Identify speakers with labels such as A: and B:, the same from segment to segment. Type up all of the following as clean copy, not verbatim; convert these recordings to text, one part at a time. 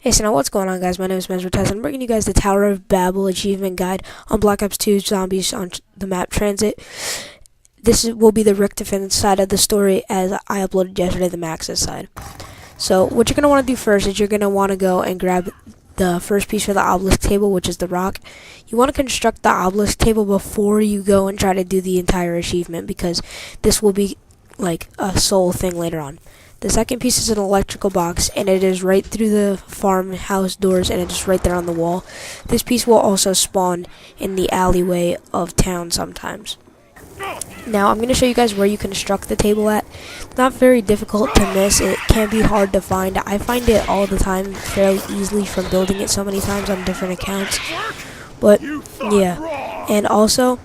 A: Hey, so now what's going on, guys? My name is Mesmertez, and I'm bringing you guys the Tower of Babble Achievement Guide on Black Ops 2 Zombies on the map Transit. Will be the Richtofen side of the story, as I uploaded yesterday the Max's side. So what you're going to want to do first is you're going to want to go and grab the first piece for the obelisk table, which is the rock. You want to construct the obelisk table before you go and try to do the entire achievement, because this will be like a sole thing later on. The second piece is an electrical box, and it is right through the farmhouse doors, and it is right there on the wall. This piece will also spawn in the alleyway of town sometimes. Now, I'm going to show you guys where you construct the table at. It's not very difficult to miss. It can be hard to find. I find it all the time fairly easily from building it so many times on different accounts. But, yeah. And also,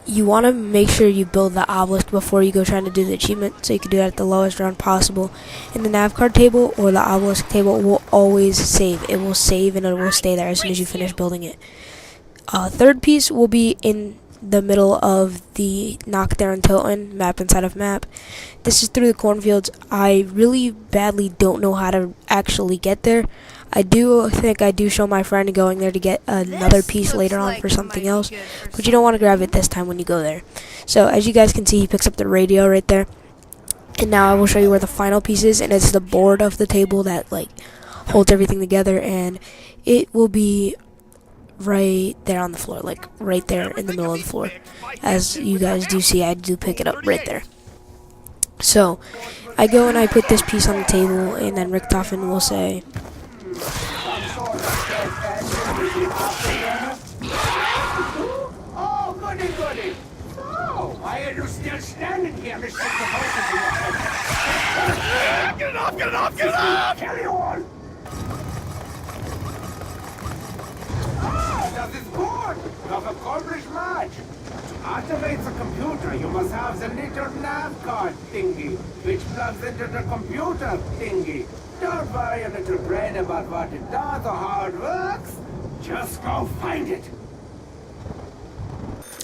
A: you want to make sure you build the obelisk before you go trying to do the achievement, so you can do that at the lowest round possible. In the nav card table or the obelisk table, it will always save. It will save and it will stay there as soon as you finish building it. Third piece will be in the middle of the Knockdown Tilton map inside of map. This is through the cornfields. I really badly don't know how to actually get there. I do think I do show my friend going there to get another piece later on for something else, but you don't want to grab it this time when you go there. So as you guys can see, he picks up the radio right there. And now I will show you where the final piece is, and it's the board of the table that like holds everything together, and it will be right there on the floor, like right there in the middle of the floor. As you guys do see, I do pick it up right there. So I go and I put this piece on the table, and then Richtofen will say,
B: "Oh, goody, goody. Oh, why are you still standing here, Mr. Get it off, get it off, get it off! Carry on! Ah, that is good! You have accomplished much. To activate the computer, you must have the little nav card thingy, which plugs into the computer thingy. Don't worry a little brain about what it does or how it works. Just go find it.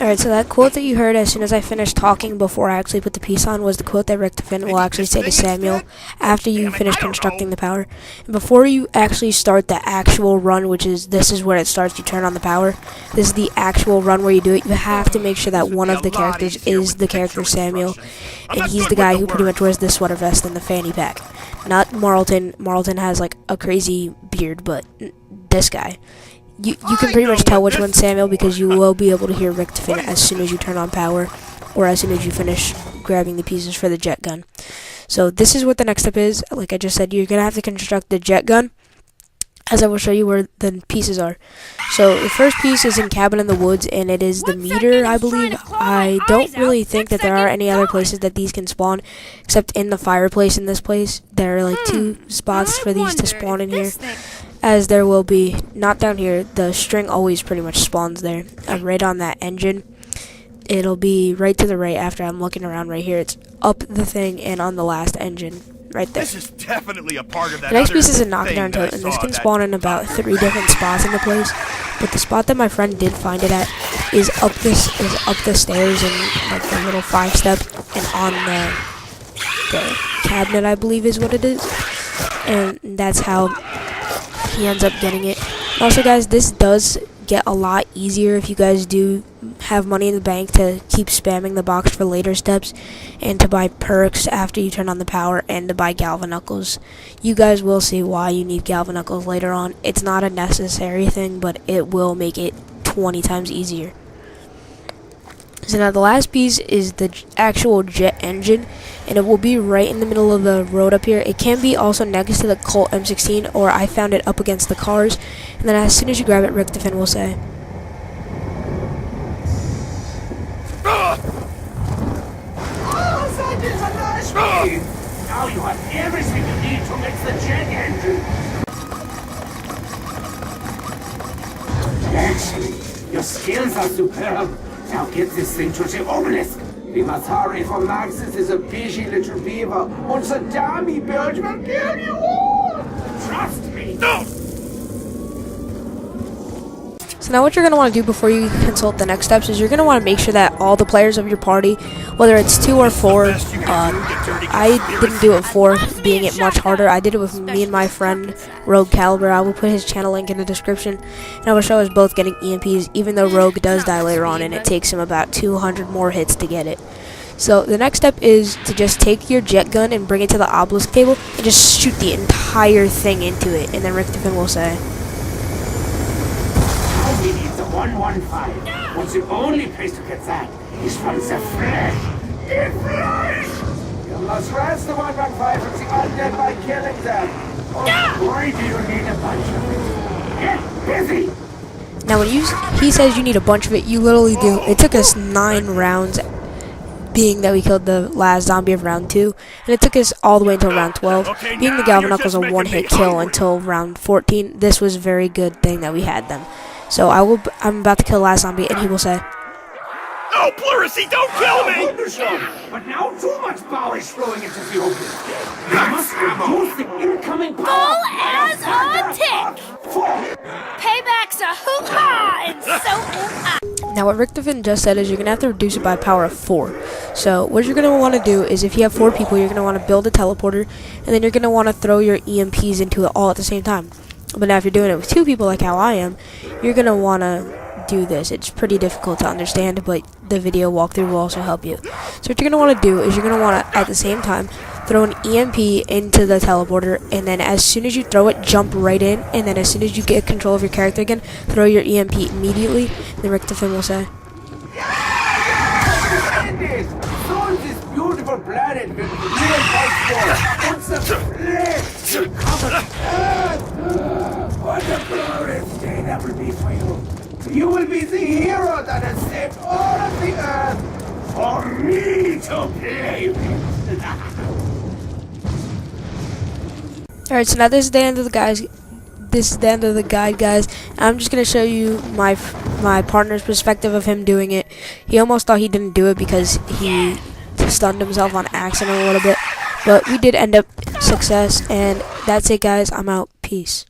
A: Alright, so that quote that you heard as soon as I finished talking before I actually put the piece on was the quote that Richtofen will actually say to Samuel after you finish constructing the power. And before you actually start the actual run, this is where it starts, you turn on the power. This is the actual run where you do it. You have to make sure that one of the characters is the character Samuel, and he's the guy who pretty much wears the sweater vest and the fanny pack. Not Marlton. Marlton has like a crazy beard, but this guy. You can pretty much tell which one's Samuel, because you will be able to hear Richtofen as soon as you turn on power, or as soon as you finish grabbing the pieces for the jet gun. So this is what the next step is. Like I just said, you're going to have to construct the jet gun, as I will show you where the pieces are. So the first piece is in Cabin in the Woods, and it is the meter, I believe. I don't really think that there are any other places that these can spawn, except in the fireplace in this place. There are like 2 spots for these to spawn in here, as there will be, not down here. The string always pretty much spawns there. I'm right on that engine. It'll be right to the right after I'm looking around right here. It's up the thing and on the last engine. Right there.
C: This is definitely a part of that.
A: The next piece is a knockdown tote, and this can spawn in about 3 different spots in the place. But the spot that my friend did find it at is up the stairs in like the little 5-step, and on the cabinet, I believe is what it is. And that's how he ends up getting it. Also, guys, this does get a lot easier if you guys do have money in the bank to keep spamming the box for later steps, and to buy perks after you turn on the power, and to buy Galvanuckles. You guys will see why you need Galvanuckles later on. It's not a necessary thing, but it will make it 20 times easier. So now the last piece is the actual jet engine, and it will be right in the middle of the road up here. It can be also next to the Colt M16, or I found it up against the cars. And then as soon as you grab it, Richtofen will say,
B: Oh, that is a nice speed. Now you have everything you need to make the jet engine. Actually, your skills are superb. Now get this thing to the obelisk. We must hurry, for Maxis is a busy little beaver. And the dummy bird will kill you all. Trust me.
C: No!
A: So So now what you're going to want to do before you consult the next steps is you're going to want to make sure that all the players of your party, whether it's 2 or 4, I didn't do it 4, being it much harder. I did it with me and my friend Rogue Caliber. I will put his channel link in the description, and I will show us both getting EMPs, even though Rogue does die later on, and it takes him about 200 more hits to get it. So the next step is to just take your jet gun and bring it to the obelisk table and just shoot the entire thing into it, and then Richtofen will say,
B: All we need the 115. But the only place to get that is from the flesh. The flesh! You must rest the 115 from the undead by killing them. Oh, why do you need a bunch of it? Get busy!
A: now when he says you need a bunch of it, you literally do. It took us 9 rounds, being that we killed the last zombie of round 2, and it took us all the way until round 12. Being the Galvanock was a one-hit kill until round 14, this was a very good thing that we had them. So I'm about to kill the last zombie, and he will say,
C: No, Pleurisy, don't kill me!
B: Wonderful! But now too much power is flowing into the open. You must reduce the incoming power.
D: Full as a tick! Payback's a hoo-ha, and so am I.
A: now what Richtofen just said is you're going to have to reduce it by a power of 4. So what you're going to want to do is if you have 4 people, you're going to want to build a teleporter, and then you're going to want to throw your EMPs into it all at the same time. But now if you're doing it with 2 people like how I am, you're going to want to do this. It's pretty difficult to understand, but the video walkthrough will also help you. So what you're going to want to do is you're going to want to, at the same time, throw an EMP into the teleporter, and then as soon as you throw it, jump right in, and then as soon as you get control of your character again, throw your EMP immediately, and then Richtofen will say,
B: Splendid! So this beautiful planet will be real life. What's the flesh to cover Earth? What a glorious day that will be for you. You will be the hero that has saved all of the Earth for me to play with.
A: Alright, so now this is the end of the guys. This is the end of the guide, guys. I'm just gonna show you my partner's perspective of him doing it. He almost thought he didn't do it because he stunned himself on accident a little bit, but we did end up success, and that's it, guys. I'm out. Peace.